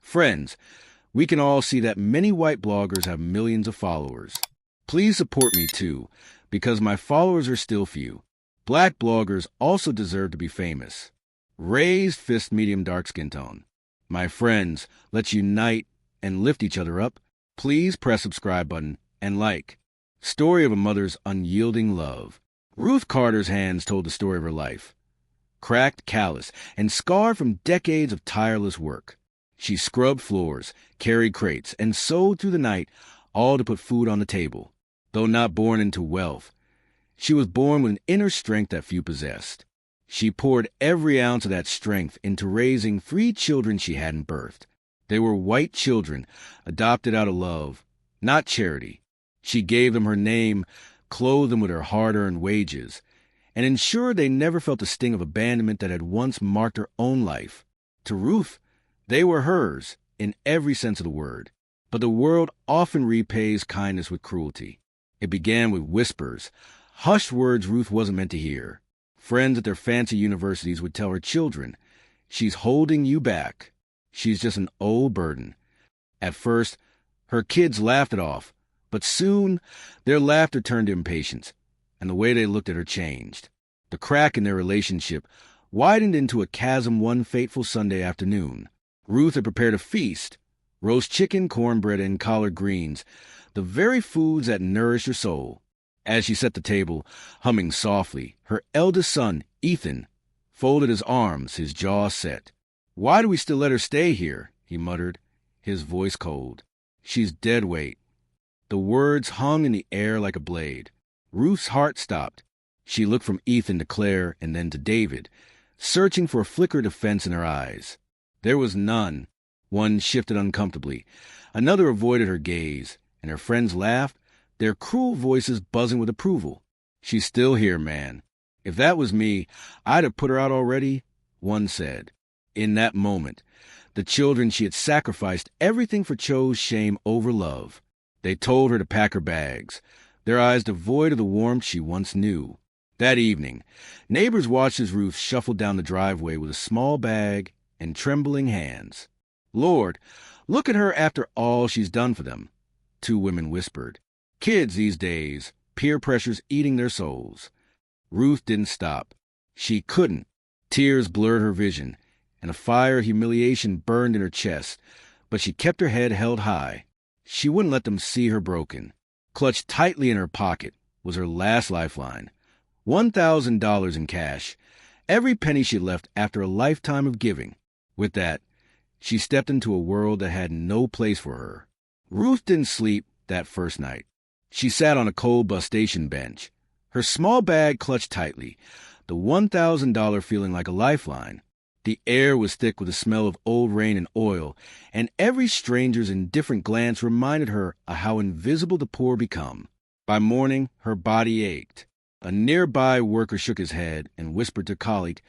Friends, we can all see that many white bloggers have millions of followers. Please support me too, because my followers are still few. Black bloggers also deserve to be famous. Raised fist medium dark skin tone. My friends, let's unite and lift each other up. Please press subscribe button and like. Story of a mother's unyielding love. Ruth Carter's hands told the story of her life. Cracked, calloused, and scarred from decades of tireless work. She scrubbed floors, carried crates, and sewed through the night, all to put food on the table. Though not born into wealth, she was born with an inner strength that few possessed. She poured every ounce of that strength into raising 3 children she hadn't birthed. They were white children, adopted out of love, not charity. She gave them her name, clothed them with her hard-earned wages, and ensured they never felt the sting of abandonment that had once marked her own life. To Ruth, they were hers, in every sense of the word. But the world often repays kindness with cruelty. It began with whispers, hushed words Ruth wasn't meant to hear. Friends at their fancy universities would tell her children, "She's holding you back. She's just an old burden." At first, her kids laughed it off, but soon their laughter turned to impatience, and the way they looked at her changed. The crack in their relationship widened into a chasm one fateful Sunday afternoon. Ruth had prepared a feast, roast chicken, cornbread, and collard greens, the very foods that nourish your soul. As she set the table, humming softly, her eldest son, Ethan, folded his arms, his jaw set. "Why do we still let her stay here?" he muttered, his voice cold. "She's dead weight." The words hung in the air like a blade. Ruth's heart stopped. She looked from Ethan to Claire and then to David, searching for a flicker of defense in her eyes. There was none. One shifted uncomfortably. Another avoided her gaze, and her friends laughed, their cruel voices buzzing with approval. "She's still here, man. If that was me, I'd have put her out already," one said. In that moment, the children she had sacrificed everything for chose shame over love. They told her to pack her bags, their eyes devoid of the warmth she once knew. That evening, neighbors watched as Ruth shuffled down the driveway with a small bag and trembling hands. "Lord, look at her after all she's done for them," 2 women whispered. Kids these days, peer pressure's eating their souls. Ruth didn't stop. She couldn't. Tears blurred her vision, and a fire of humiliation burned in her chest, but she kept her head held high. She wouldn't let them see her broken. Clutched tightly in her pocket was her last lifeline. $1,000 in cash, every penny she left after a lifetime of giving. With that, she stepped into a world that had no place for her. Ruth didn't sleep that first night. She sat on a cold bus station bench, her small bag clutched tightly, the $1,000 feeling like a lifeline. The air was thick with the smell of old rain and oil, and every stranger's indifferent glance reminded her of how invisible the poor become. By morning, her body ached. A nearby worker shook his head and whispered to a colleague,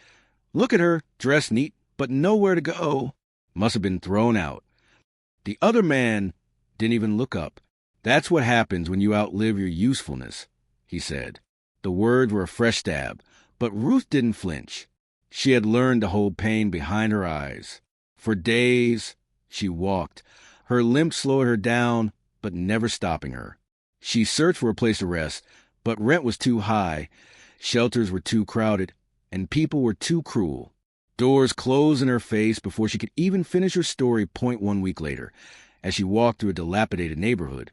"Look at her, dressed neat, but nowhere to go. Must have been thrown out." The other man didn't even look up. "That's what happens when you outlive your usefulness," he said. The words were a fresh stab, but Ruth didn't flinch. She had learned to hold pain behind her eyes. For days, she walked. Her limp slowed her down, but never stopping her. She searched for a place to rest, but rent was too high, shelters were too crowded, and people were too cruel. Doors closed in her face before she could even finish her story. 1 week later, as she walked through a dilapidated neighborhood,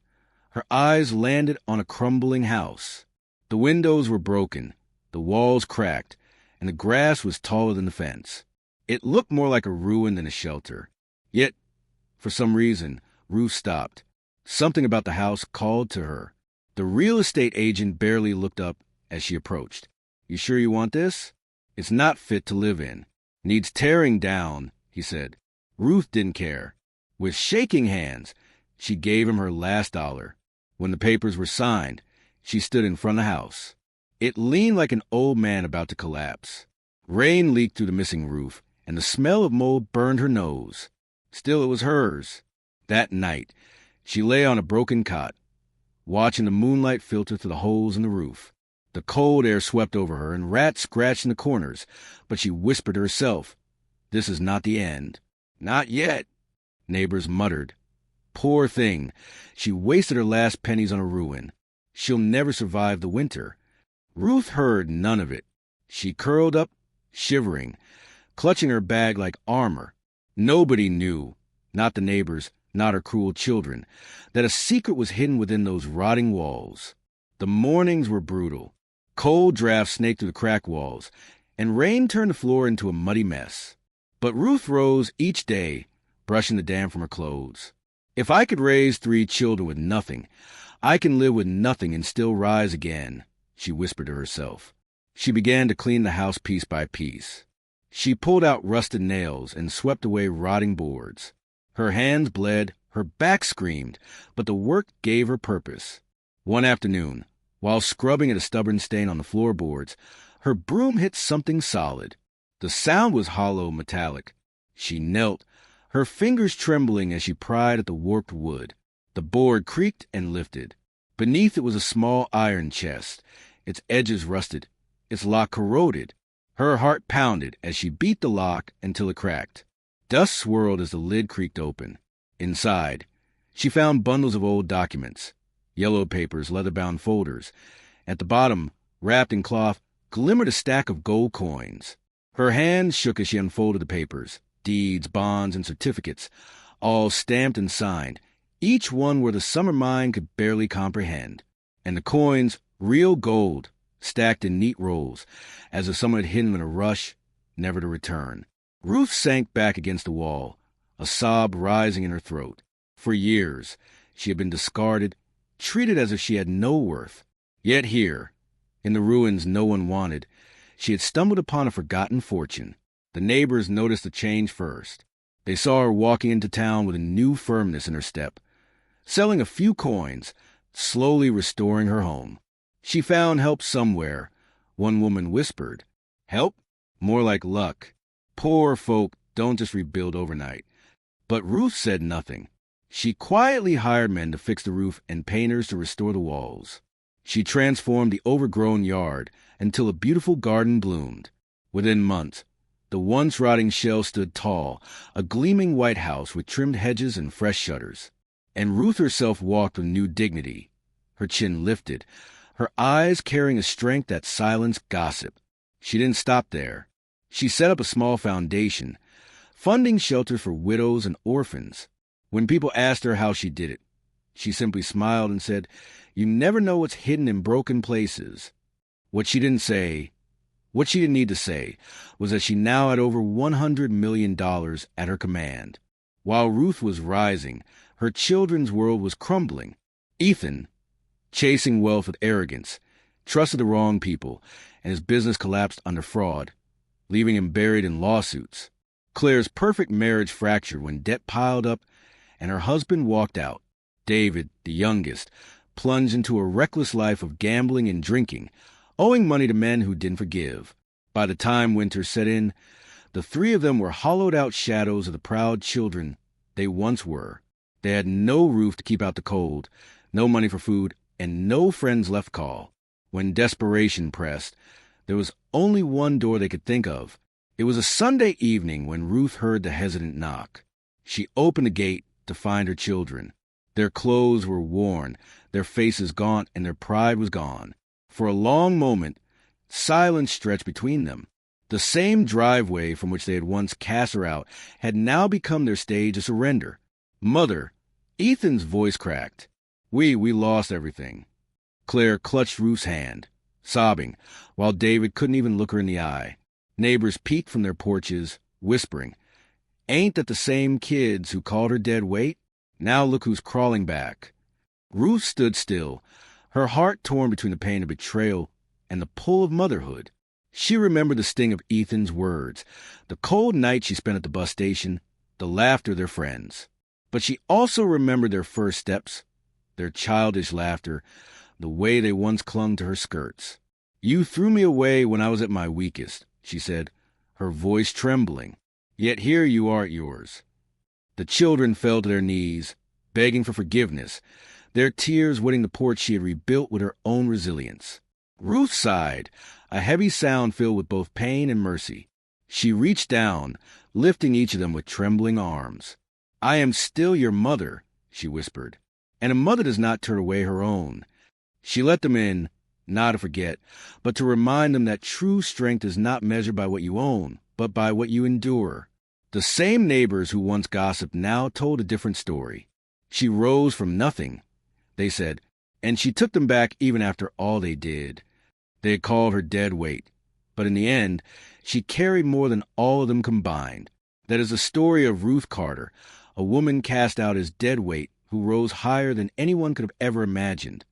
her eyes landed on a crumbling house. The windows were broken, the walls cracked, and the grass was taller than the fence. It looked more like a ruin than a shelter. Yet, for some reason, Ruth stopped. Something about the house called to her. The real estate agent barely looked up as she approached. "You sure you want this? It's not fit to live in. Needs tearing down," he said. Ruth didn't care. With shaking hands, she gave him her last dollar. When the papers were signed, she stood in front of the house. It leaned like an old man about to collapse. Rain leaked through the missing roof, and the smell of mold burned her nose. Still, it was hers. That night, she lay on a broken cot, watching the moonlight filter through the holes in the roof. The cold air swept over her, and rats scratched in the corners, but she whispered to herself, "This is not the end. Not yet." Neighbors muttered. Poor thing. She wasted her last pennies on a ruin. She'll never survive the winter. Ruth heard none of it. She curled up, shivering, clutching her bag like armor. Nobody knew, not the neighbors, not her cruel children, that a secret was hidden within those rotting walls. The mornings were brutal. Cold drafts snaked through the crack walls, and rain turned the floor into a muddy mess. But Ruth rose each day, brushing the damp from her clothes. If I could raise 3 children with nothing, I can live with nothing and still rise again, she whispered to herself. She began to clean the house piece by piece. She pulled out rusted nails and swept away rotting boards. Her hands bled, her back screamed, but the work gave her purpose. One afternoon, while scrubbing at a stubborn stain on the floorboards, her broom hit something solid. The sound was hollow, metallic. She knelt, her fingers trembling as she pried at the warped wood. The board creaked and lifted. Beneath it was a small iron chest, its edges rusted, its lock corroded. Her heart pounded as she beat the lock until it cracked. Dust swirled as the lid creaked open. Inside, she found bundles of old documents, yellow papers, leather-bound folders. At the bottom, wrapped in cloth, glimmered a stack of gold coins. Her hands shook as she unfolded the papers, deeds, bonds, and certificates, all stamped and signed, each one where the summer mind could barely comprehend. And the coins, real gold, stacked in neat rolls, as if someone had hidden them in a rush, never to return. Ruth sank back against the wall, a sob rising in her throat. For years, she had been discarded, treated as if she had no worth. Yet here, in the ruins no one wanted, she had stumbled upon a forgotten fortune. The neighbors noticed the change first. They saw her walking into town with a new firmness in her step, selling a few coins, slowly restoring her home. She found help somewhere, one woman whispered. Help? More like luck. Poor folk don't just rebuild overnight. But Ruth said nothing. She quietly hired men to fix the roof and painters to restore the walls. She transformed the overgrown yard until a beautiful garden bloomed. Within months, the once rotting shell stood tall, a gleaming white house with trimmed hedges and fresh shutters. And Ruth herself walked with new dignity, her chin lifted, her eyes carrying a strength that silenced gossip. She didn't stop there. She set up a small foundation, funding shelters for widows and orphans. When people asked her how she did it, she simply smiled and said, "You never know what's hidden in broken places." What she didn't need to say, was that she now had over $100 million at her command. While Ruth was rising, her children's world was crumbling. Ethan, chasing wealth with arrogance, trusted the wrong people, and his business collapsed under fraud, leaving him buried in lawsuits. Claire's perfect marriage fractured when debt piled up and her husband walked out. David, the youngest, plunged into a reckless life of gambling and drinking, owing money to men who didn't forgive. By the time winter set in, the 3 of them were hollowed-out shadows of the proud children they once were. They had no roof to keep out the cold, no money for food, and no friends left to call. When desperation pressed, there was only one door they could think of. It was a Sunday evening when Ruth heard the hesitant knock. She opened the gate to find her children. Their clothes were worn, their faces gaunt, and their pride was gone. For a long moment, silence stretched between them. The same driveway from which they had once cast her out had now become their stage of surrender. "Mother," Ethan's voice cracked. We lost everything." Claire clutched Ruth's hand, sobbing, while David couldn't even look her in the eye. Neighbors peeked from their porches, whispering, "Ain't that the same kids who called her dead weight? Now look who's crawling back." Ruth stood still, her heart torn between the pain of betrayal and the pull of motherhood. She remembered the sting of Ethan's words, the cold night she spent at the bus station, the laughter of their friends. But she also remembered their first steps, their childish laughter, the way they once clung to her skirts. "You threw me away when I was at my weakest," she said, her voice trembling. "Yet here you are at yours." The children fell to their knees, begging for forgiveness, their tears wetting the porch she had rebuilt with her own resilience. Ruth sighed, a heavy sound filled with both pain and mercy. She reached down, lifting each of them with trembling arms. "I am still your mother," she whispered. And a mother does not turn away her own. She let them in, not to forget, but to remind them that true strength is not measured by what you own, but by what you endure. The same neighbors who once gossiped now told a different story. She rose from nothing, they said, and she took them back even after all they did. They had called her dead weight, but in the end, she carried more than all of them combined. That is the story of Ruth Carter, a woman cast out as dead weight who rose higher than anyone could have ever imagined.